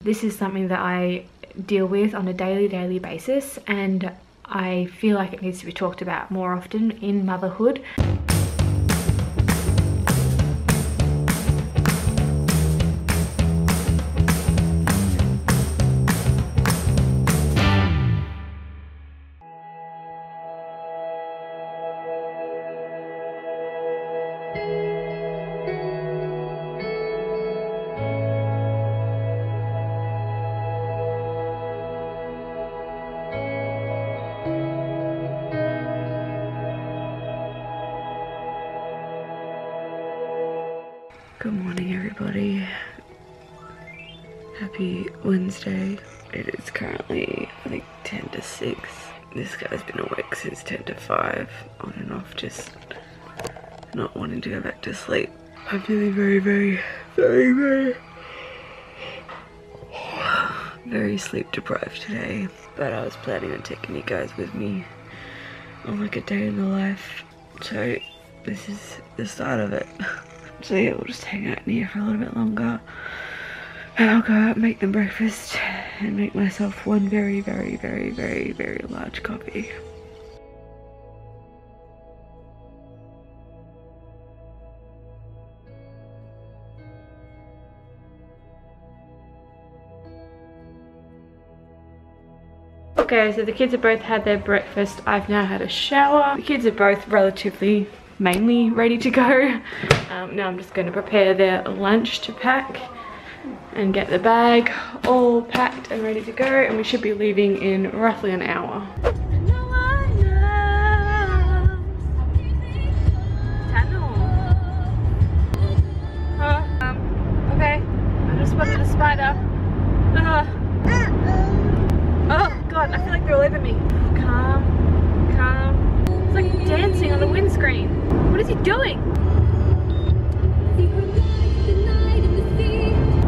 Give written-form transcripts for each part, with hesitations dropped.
This is something that I deal with on a daily basis, and I feel like it needs to be talked about more often in motherhood. Good morning, everybody. Happy Wednesday. It is currently, I think, 10 to 6. This guy's been awake since 10 to 5, on and off, just not wanting to go back to sleep. I'm feeling very sleep deprived today, but I was planning on taking you guys with me on like a day in the life, so this is the start of it. So yeah, we'll just hang out in here for a little bit longer, and I'll go out and make them breakfast and make myself one very large coffee. Okay, so the kids have both had their breakfast. I've now had a shower. The kids are both relatively mainly ready to go. Now I'm just going to prepare their lunch to pack and get the bag all packed and ready to go, and we should be leaving in roughly an hour. Okay, I just spotted a spider. Oh god, I feel like they're all over me. Calm. It's like dancing on the windscreen. What is he doing?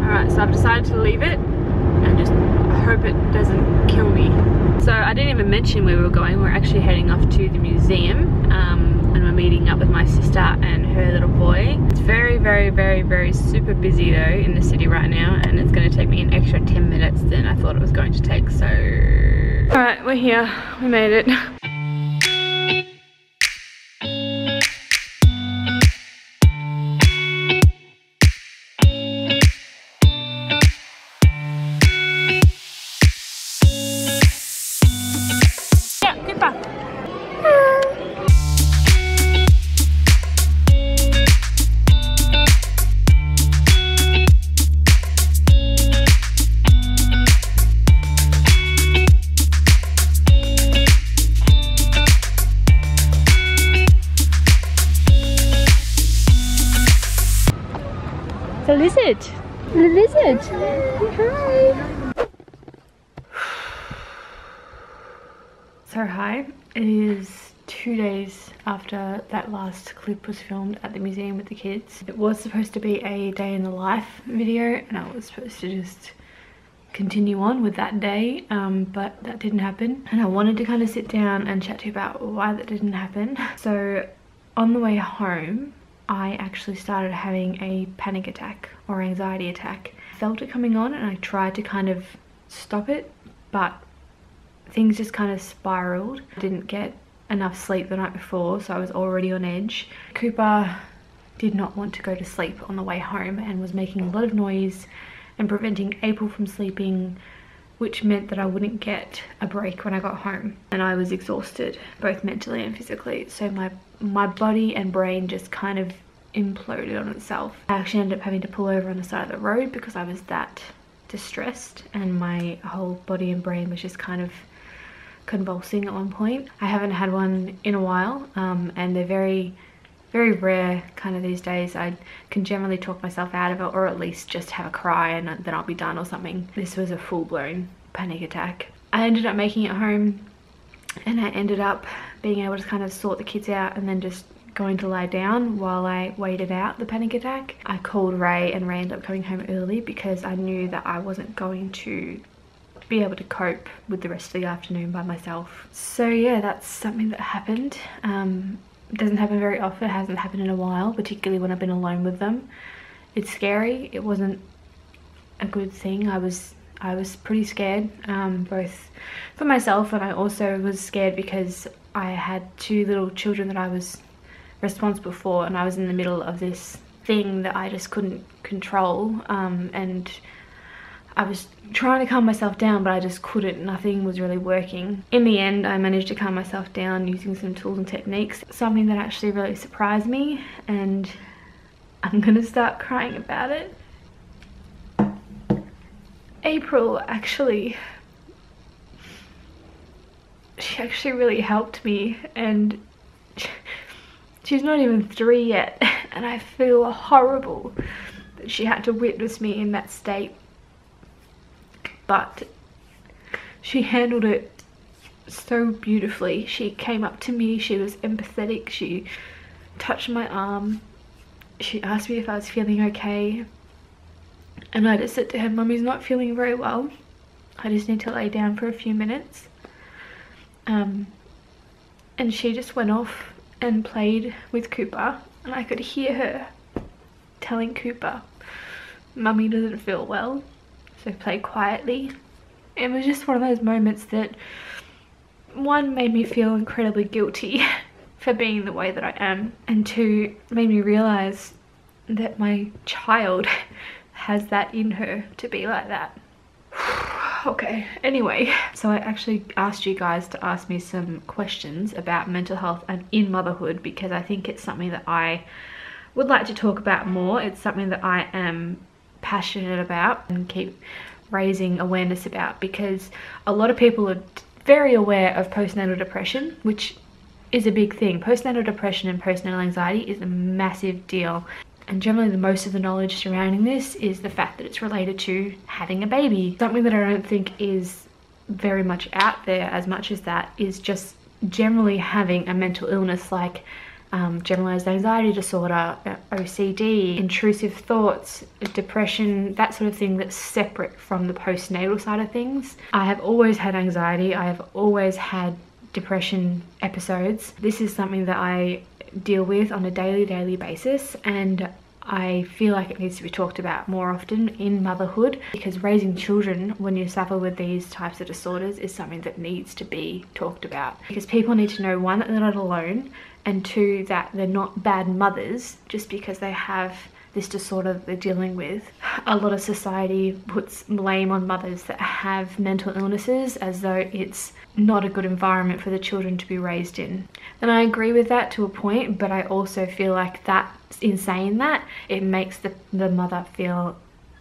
Alright, so I've decided to leave it and just hope it doesn't kill me. So I didn't even mention where we were going. We're actually heading off to the museum, and we're meeting up with my sister and her little boy. It's very super busy though in the city right now, and it's going to take me an extra 10 minutes than I thought it was going to take. So alright, we're here, we made it. The lizard! The lizard! Hi! So hi, it is 2 days after that last clip was filmed at the museum with the kids. It was supposed to be a day in the life video, and I was supposed to just continue on with that day, but that didn't happen. And I wanted to kind of sit down and chat to you about why that didn't happen. So on the way home, I actually started having a panic attack or anxiety attack. I felt it coming on and I tried to kind of stop it, but things just kind of spiraled. I didn't get enough sleep the night before, so I was already on edge. Cooper did not want to go to sleep on the way home and was making a lot of noise and preventing April from sleeping, which meant that I wouldn't get a break when I got home. And I was exhausted, both mentally and physically. So my body and brain just kind of imploded on itself. I actually ended up having to pull over on the side of the road because I was that distressed, and my whole body and brain was just kind of convulsing at one point. I haven't had one in a while, and they're very rare kind of these days. I can generally talk myself out of it, or at least just have a cry and then I'll be done or something. This was a full-blown panic attack. I ended up making it home, and I ended up being able to kind of sort the kids out and then just going to lie down while I waited out the panic attack. I called Ray, and Ray ended up coming home early because I knew that I wasn't going to be able to cope with the rest of the afternoon by myself. So yeah, that's something that happened. It doesn't happen very often. It hasn't happened in a while, particularly when I've been alone with them. It's scary. It wasn't a good thing. I was I was pretty scared, both for myself, and I also was scared because I had 2 little children that I was responsible for, and I was in the middle of this thing that I just couldn't control, and I was trying to calm myself down, but I just couldn't. Nothing was really working. In the end, I managed to calm myself down using some tools and techniques, something that actually really surprised me, and I'm gonna start crying about it. April she actually really helped me, and she's not even 3 yet, and I feel horrible that she had to witness me in that state. But she handled it so beautifully. She came up to me, she was empathetic, she touched my arm, she asked me if I was feeling okay, and I just said to her, "Mummy's not feeling very well. I just need to lay down for a few minutes." And she just went off and played with Cooper, and I could hear her telling Cooper, "Mummy doesn't feel well, so play quietly." It was just one of those moments that, one, made me feel incredibly guilty for being the way that I am, and 2, made me realize that my child has that in her to be like that. Okay, anyway, so I actually asked you guys to ask me some questions about mental health and in motherhood, because I think it's something that I would like to talk about more. It's something that I am passionate about and keep raising awareness about, because a lot of people are very aware of postnatal depression, which is a big thing. Postnatal depression and postnatal anxiety is a massive deal. And generally the most of the knowledge surrounding this is the fact that it's related to having a baby. Something that I don't think is very much out there as much as that is just generally having a mental illness like generalized anxiety disorder, OCD, intrusive thoughts, depression, that sort of thing that's separate from the postnatal side of things. I have always had anxiety. I have always had depression episodes. This is something that I deal with on a daily basis, and I feel like it needs to be talked about more often in motherhood, because raising children when you suffer with these types of disorders is something that needs to be talked about, because people need to know, 1, that they're not alone, and 2, that they're not bad mothers just because they have this disorder that they're dealing with. A lot of society puts blame on mothers that have mental illnesses as though it's not a good environment for the children to be raised in. And I agree with that to a point, but I also feel like that in saying that, it makes the mother feel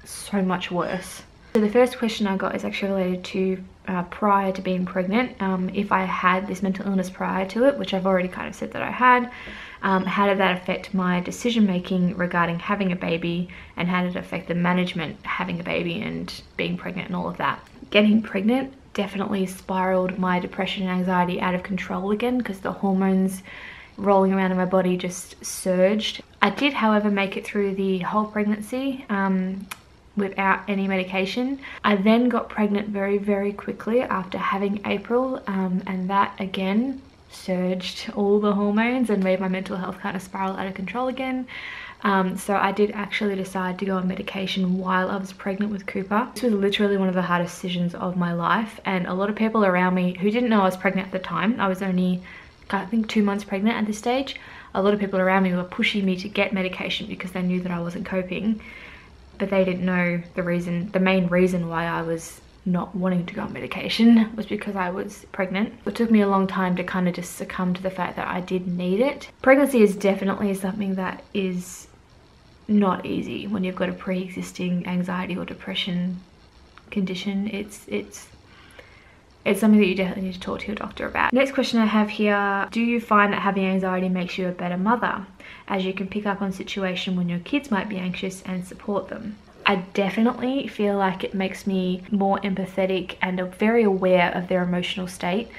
so much worse. So the first question I got is actually related to prior to being pregnant. If I had this mental illness prior to it, which I've already kind of said that I had, how did that affect my decision making regarding having a baby, and how did it affect the management having a baby and being pregnant and all of that? Getting pregnant definitely spiraled my depression and anxiety out of control again, because the hormones rolling around in my body just surged. I did, however, make it through the whole pregnancy without any medication. I then got pregnant very quickly after having April, and that again surged all the hormones and made my mental health kind of spiral out of control again. So I did actually decide to go on medication while I was pregnant with Cooper. This was literally one of the hardest decisions of my life, and a lot of people around me who didn't know I was pregnant at the time, I was only, I think, 2 months pregnant at this stage, a lot of people around me were pushing me to get medication because they knew that I wasn't coping, but they didn't know the main reason why I was not wanting to go on medication was because I was pregnant. It took me a long time to kind of just succumb to the fact that I did need it. Pregnancy is definitely something that is not easy when you've got a pre-existing anxiety or depression condition. It's something that you definitely need to talk to your doctor about. Next question I have here, do you find that having anxiety makes you a better mother, as you can pick up on situations when your kids might be anxious and support them? I definitely feel like it makes me more empathetic and very aware of their emotional state.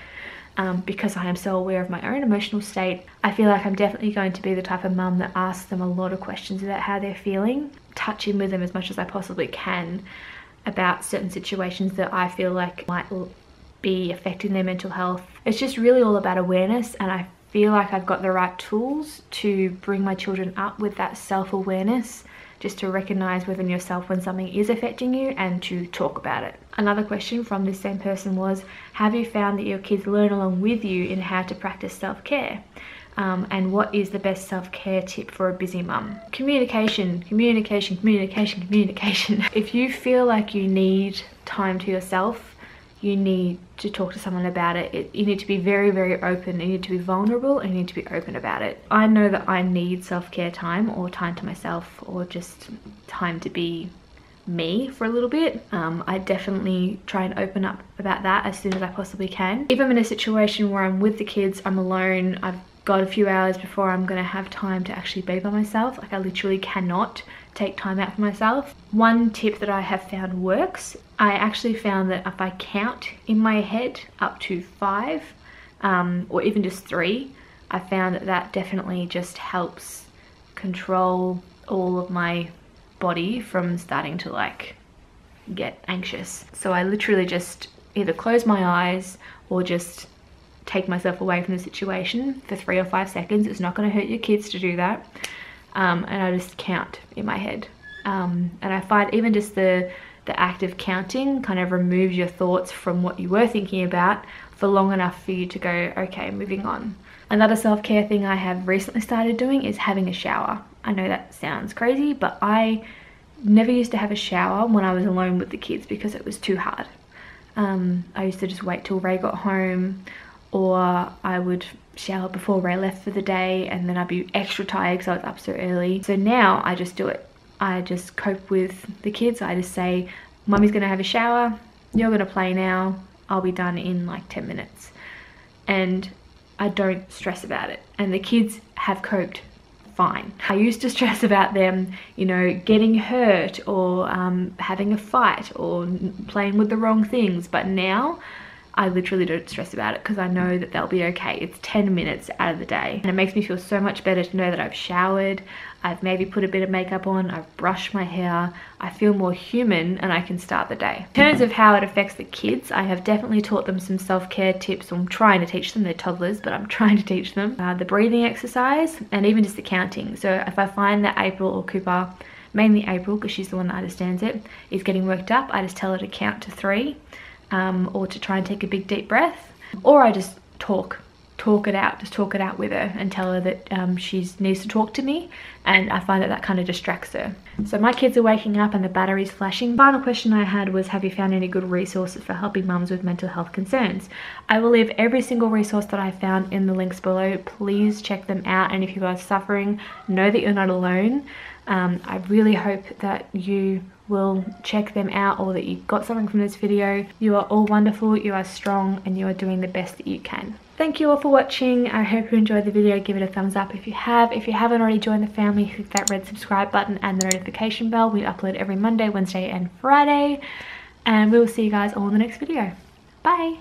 Because I am so aware of my own emotional state, I feel like I'm definitely going to be the type of mum that asks them a lot of questions about how they're feeling, touching with them as much as I possibly can about certain situations that I feel like might be affecting their mental health. It's just really all about awareness, and I feel like I've got the right tools to bring my children up with that self-awareness just to recognize within yourself when something is affecting you and to talk about it. Another question from this same person was, have you found that your kids learn along with you in how to practice self-care? And what is the best self-care tip for a busy mum? Communication, communication, communication, communication. If you feel like you need time to yourself, you need to talk to someone about it. You need to be very, very open. You need to be vulnerable and you need to be open about it. I know that I need self-care time, or time to myself, or just time to be me for a little bit. I definitely try and open up about that as soon as I possibly can. If I'm in a situation where I'm with the kids, I'm alone, I've got a few hours before I'm gonna have time to actually be by myself. Like, I literally cannot take time out for myself. One tip that I have found works, I actually found that if I count in my head up to 5, or even just 3, I found that that definitely just helps control all of my body from starting to like get anxious. So I literally just either close my eyes or just take myself away from the situation for 3 or 5 seconds. It's not going to hurt your kids to do that. And I just count in my head. And I find even just the act of counting kind of removes your thoughts from what you were thinking about for long enough for you to go, okay, moving on. Another self-care thing I have recently started doing is having a shower. I know that sounds crazy, but I never used to have a shower when I was alone with the kids because it was too hard. I used to just wait till Ray got home, or I would shower before Ray left for the day, and then I'd be extra tired because I was up so early. So now I just do it. I just cope with the kids. I just say, Mummy's gonna have a shower, you're gonna play now, I'll be done in like 10 minutes. And I don't stress about it. And the kids have coped fine. I used to stress about them, you know, getting hurt or having a fight or playing with the wrong things, but now I literally don't stress about it because I know that they'll be okay. It's 10 minutes out of the day. And it makes me feel so much better to know that I've showered, I've maybe put a bit of makeup on, I've brushed my hair, I feel more human and I can start the day. In terms of how it affects the kids, I have definitely taught them some self-care tips. I'm trying to teach them, they're toddlers, but I'm trying to teach them the breathing exercise and even just the counting. So if I find that April or Cooper, mainly April because she's the one that understands it, is getting worked up, I just tell her to count to 3. Or to try and take a big deep breath, or I just talk it out with her and tell her that she needs to talk to me, and I find that that kind of distracts her. So my kids are waking up and the battery's flashing. Final question I had was, have you found any good resources for helping mums with mental health concerns? I will leave every single resource that I found in the links below. Please check them out, and if you are suffering, know that you're not alone. I really hope that you will check them out, or that you got something from this video. You are all wonderful, you are strong, and you are doing the best that you can. Thank you all for watching. I hope you enjoyed the video. Give it a thumbs up if you have. If you haven't already joined the family, hit that red subscribe button and the notification bell. We upload every Monday, Wednesday and Friday, and we will see you guys all in the next video. Bye.